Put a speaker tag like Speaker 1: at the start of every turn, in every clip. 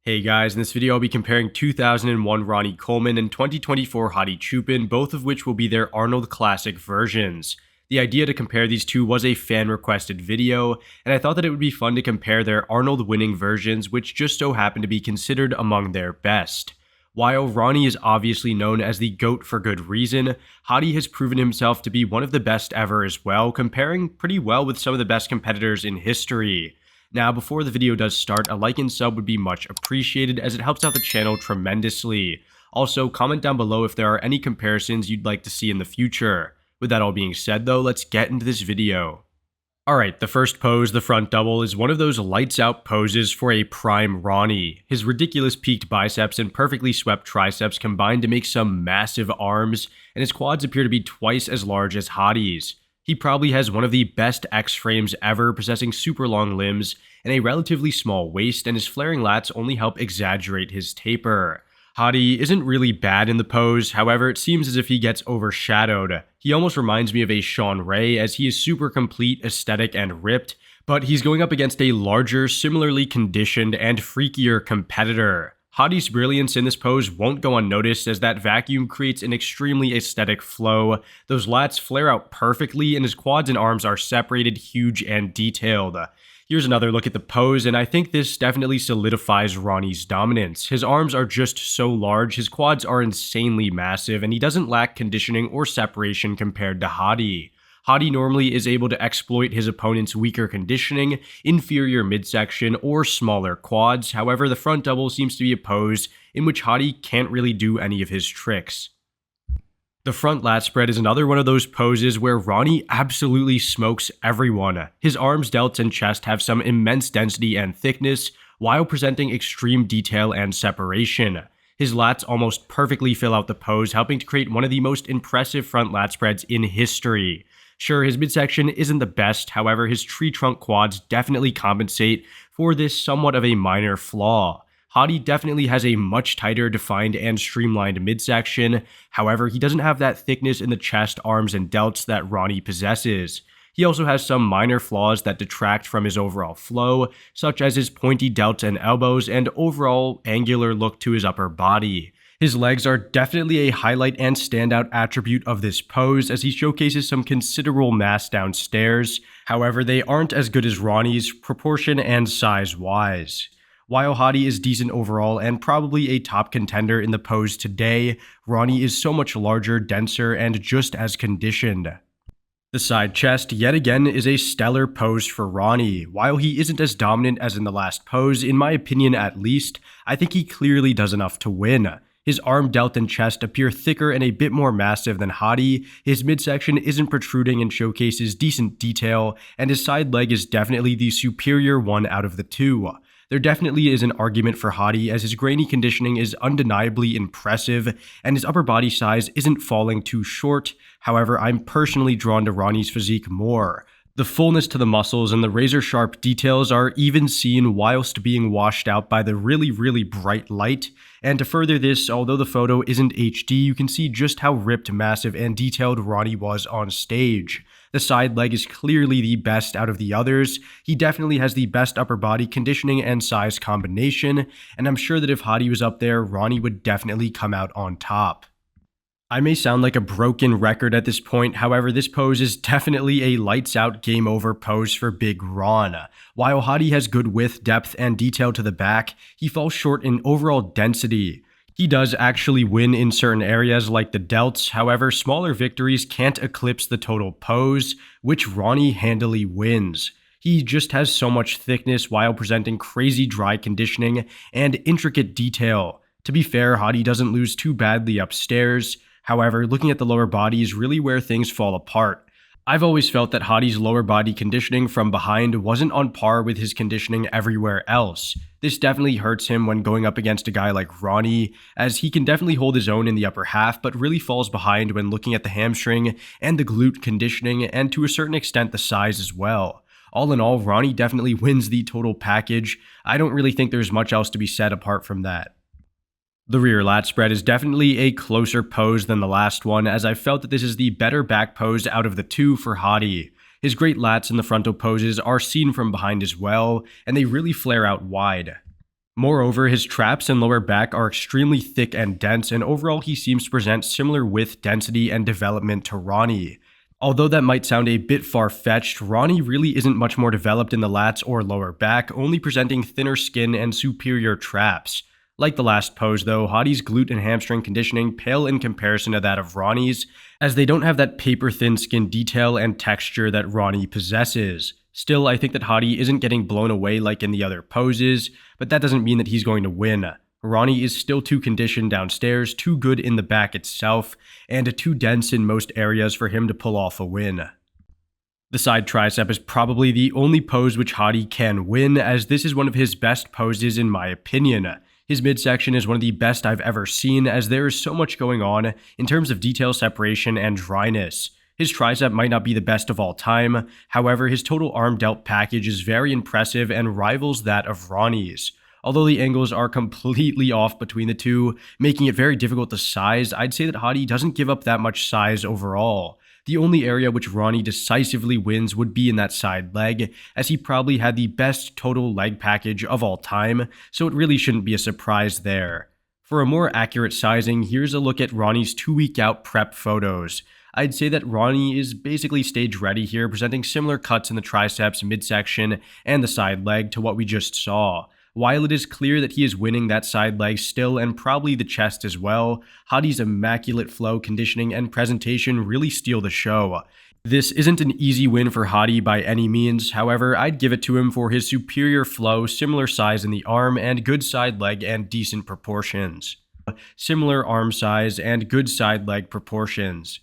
Speaker 1: Hey guys, in this video I'll be comparing 2001 Ronnie Coleman and 2024 Hadi Choopan, both of which will be their Arnold Classic versions. The idea to compare these two was a fan requested video, and I thought that it would be fun to compare their Arnold winning versions, which just so happen to be considered among their best. While Ronnie is obviously known as the GOAT for good reason, Hadi has proven himself to be one of the best ever as well, comparing pretty well with some of the best competitors in history. Now, before the video does start, a like and sub would be much appreciated as it helps out the channel tremendously. Also, comment down below if there are any comparisons you'd like to see in the future. With that all being said though, let's get into this video. Alright, the first pose, the front double, is one of those lights out poses for a prime Ronnie. His ridiculous peaked biceps and perfectly swept triceps combine to make some massive arms, and his quads appear to be twice as large as Hadi's. He probably has one of the best X frames ever, possessing super long limbs and a relatively small waist, and his flaring lats only help exaggerate his taper. Hadi isn't really bad in the pose, however it seems as if he gets overshadowed. He almost reminds me of a Sean Ray as he is super complete, aesthetic, and ripped, but he's going up against a larger, similarly conditioned, and freakier competitor. Hadi's brilliance in this pose won't go unnoticed as that vacuum creates an extremely aesthetic flow. Those lats flare out perfectly and his quads and arms are separated, huge, and detailed. Here's another look at the pose, and I think this definitely solidifies Ronnie's dominance. His arms are just so large, his quads are insanely massive, and he doesn't lack conditioning or separation compared to Hadi. Hadi normally is able to exploit his opponent's weaker conditioning, inferior midsection, or smaller quads. However, the front double seems to be a pose in which Hadi can't really do any of his tricks. The front lat spread is another one of those poses where Ronnie absolutely smokes everyone. His arms, delts, and chest have some immense density and thickness, while presenting extreme detail and separation. His lats almost perfectly fill out the pose, helping to create one of the most impressive front lat spreads in history. Sure, his midsection isn't the best, however his tree trunk quads definitely compensate for this somewhat of a minor flaw. Hadi definitely has a much tighter, defined, and streamlined midsection, however he doesn't have that thickness in the chest, arms, and delts that Ronnie possesses. He also has some minor flaws that detract from his overall flow, such as his pointy delts and elbows and overall angular look to his upper body. His legs are definitely a highlight and standout attribute of this pose as he showcases some considerable mass downstairs, however they aren't as good as Ronnie's proportion and size wise. While Hadi is decent overall and probably a top contender in the pose today, Ronnie is so much larger, denser, and just as conditioned. The side chest, yet again, is a stellar pose for Ronnie. While he isn't as dominant as in the last pose, in my opinion at least, I think he clearly does enough to win. His arm, delt, and chest appear thicker and a bit more massive than Hadi, his midsection isn't protruding and showcases decent detail, and his side leg is definitely the superior one out of the two. There definitely is an argument for Hadi as his grainy conditioning is undeniably impressive and his upper body size isn't falling too short, however I'm personally drawn to Ronnie's physique more. The fullness to the muscles and the razor-sharp details are even seen whilst being washed out by the really bright light, and to further this, although the photo isn't HD, you can see just how ripped, massive, and detailed Ronnie was on stage. The side leg is clearly the best out of the others. He definitely has the best upper body conditioning and size combination, and I'm sure that if Hadi was up there, Ronnie would definitely come out on top. I may sound like a broken record at this point, however this pose is definitely a lights out game over pose for Big Ron. While Hadi has good width, depth, and detail to the back, he falls short in overall density. He does actually win in certain areas like the delts, however smaller victories can't eclipse the total pose, which Ronnie handily wins. He just has so much thickness while presenting crazy dry conditioning and intricate detail. To be fair, Hadi doesn't lose too badly upstairs. However, looking at the lower body is really where things fall apart. I've always felt that Hadi's lower body conditioning from behind wasn't on par with his conditioning everywhere else. This definitely hurts him when going up against a guy like Ronnie, as he can definitely hold his own in the upper half but really falls behind when looking at the hamstring and the glute conditioning and to a certain extent the size as well. All in all, Ronnie definitely wins the total package. I don't really think there's much else to be said apart from that. The rear lat spread is definitely a closer pose than the last one, as I felt that this is the better back pose out of the two for Hadi. His great lats in the frontal poses are seen from behind as well, and they really flare out wide. Moreover, his traps and lower back are extremely thick and dense, and overall he seems to present similar width, density, and development to Ronnie. Although that might sound a bit far-fetched, Ronnie really isn't much more developed in the lats or lower back, only presenting thinner skin and superior traps. Like the last pose though, Hadi's glute and hamstring conditioning pale in comparison to that of Ronnie's, as they don't have that paper-thin skin detail and texture that Ronnie possesses. Still, I think that Hadi isn't getting blown away like in the other poses, but that doesn't mean that he's going to win. Ronnie is still too conditioned downstairs, too good in the back itself, and too dense in most areas for him to pull off a win. The side tricep is probably the only pose which Hadi can win, as this is one of his best poses in my opinion. His midsection is one of the best I've ever seen, as there is so much going on in terms of detail separation and dryness. His tricep might not be the best of all time, however his total arm delt package is very impressive and rivals that of Ronnie's. Although the angles are completely off between the two, making it very difficult to size, I'd say that Hadi doesn't give up that much size overall. The only area which Ronnie decisively wins would be in that side leg, as he probably had the best total leg package of all time, so it really shouldn't be a surprise there. For a more accurate sizing, here's a look at Ronnie's 2-week out prep photos. I'd say that Ronnie is basically stage ready here, presenting similar cuts in the triceps, midsection, and the side leg to what we just saw. While it is clear that he is winning that side leg still, and probably the chest as well, Hadi's immaculate flow, conditioning, and presentation really steal the show. This isn't an easy win for Hadi by any means, however, I'd give it to him for his superior flow, similar size in the arm, and good side leg and decent proportions. Similar arm size and good side leg proportions.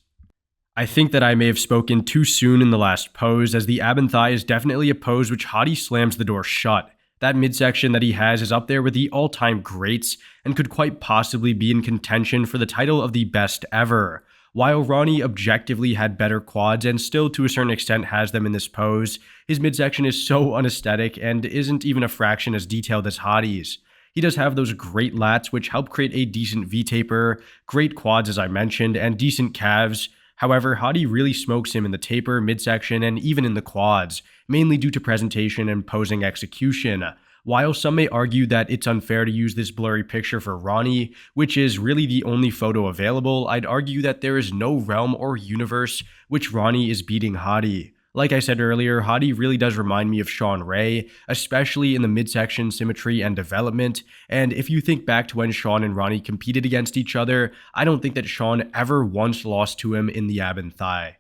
Speaker 1: I think that I may have spoken too soon in the last pose, as the ab and thigh is definitely a pose which Hadi slams the door shut. That midsection that he has is up there with the all-time greats, and could quite possibly be in contention for the title of the best ever. While Ronnie objectively had better quads and still to a certain extent has them in this pose, his midsection is so unaesthetic and isn't even a fraction as detailed as Hadi's. He does have those great lats which help create a decent V-taper, great quads as I mentioned, and decent calves. However, Hadi really smokes him in the taper, midsection, and even in the quads, mainly due to presentation and posing execution. While some may argue that it's unfair to use this blurry picture for Ronnie, which is really the only photo available, I'd argue that there is no realm or universe which Ronnie is beating Hadi. Like I said earlier, Hadi really does remind me of Sean Ray, especially in the midsection symmetry and development, and if you think back to when Sean and Ronnie competed against each other, I don't think that Sean ever once lost to him in the ab and thigh.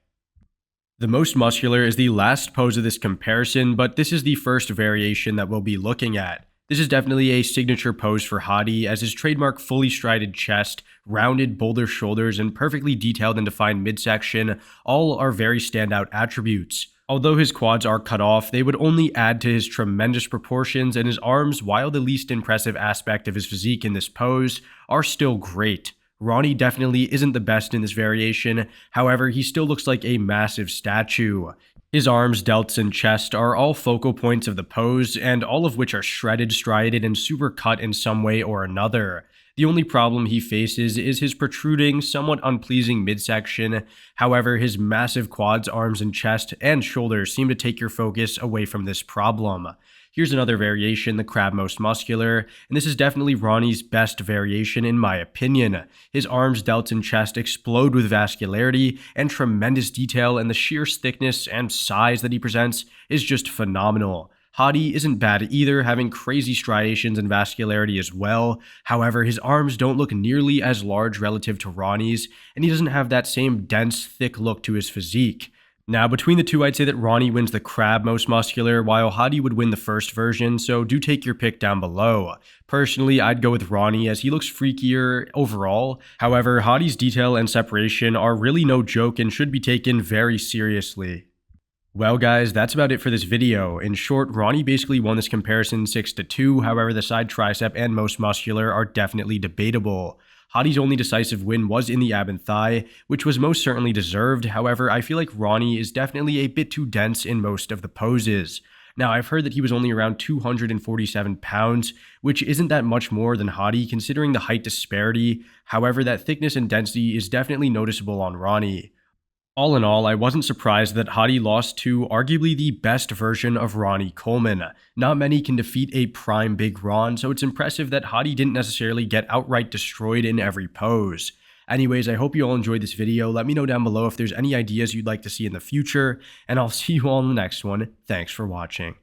Speaker 1: The most muscular is the last pose of this comparison, but this is the first variation that we'll be looking at. This is definitely a signature pose for Hadi, as his trademark fully strided chest, rounded boulder shoulders, and perfectly detailed and defined midsection all are very standout attributes. Although his quads are cut off, they would only add to his tremendous proportions, and his arms, while the least impressive aspect of his physique in this pose, are still great. Ronnie definitely isn't the best in this variation, however, he still looks like a massive statue. His arms, delts, and chest are all focal points of the pose, and all of which are shredded, striated, and super cut in some way or another. The only problem he faces is his protruding, somewhat unpleasing midsection. However, his massive quads, arms, and chest, and shoulders seem to take your focus away from this problem. Here's another variation, the crab most muscular, and this is definitely Ronnie's best variation in my opinion. His arms, delts, and chest explode with vascularity and tremendous detail, and the sheer thickness and size that he presents is just phenomenal. Hadi isn't bad either, having crazy striations and vascularity as well. However, his arms don't look nearly as large relative to Ronnie's, and he doesn't have that same dense, thick look to his physique. Now, between the two, I'd say that Ronnie wins the crab most muscular, while Hadi would win the first version, so do take your pick down below. Personally, I'd go with Ronnie, as he looks freakier overall. However, Hadi's detail and separation are really no joke and should be taken very seriously. Well guys, that's about it for this video. In short, Ronnie basically won this comparison 6-2, however the side tricep and most muscular are definitely debatable. Hadi's only decisive win was in the ab and thigh, which was most certainly deserved. However, I feel like Ronnie is definitely a bit too dense in most of the poses. Now, I've heard that he was only around 247 pounds, which isn't that much more than Hadi considering the height disparity. However, that thickness and density is definitely noticeable on Ronnie. All in all, I wasn't surprised that Hadi lost to arguably the best version of Ronnie Coleman. Not many can defeat a prime Big Ron, so it's impressive that Hadi didn't necessarily get outright destroyed in every pose. Anyways, I hope you all enjoyed this video. Let me know down below if there's any ideas you'd like to see in the future, and I'll see you all in the next one. Thanks for watching.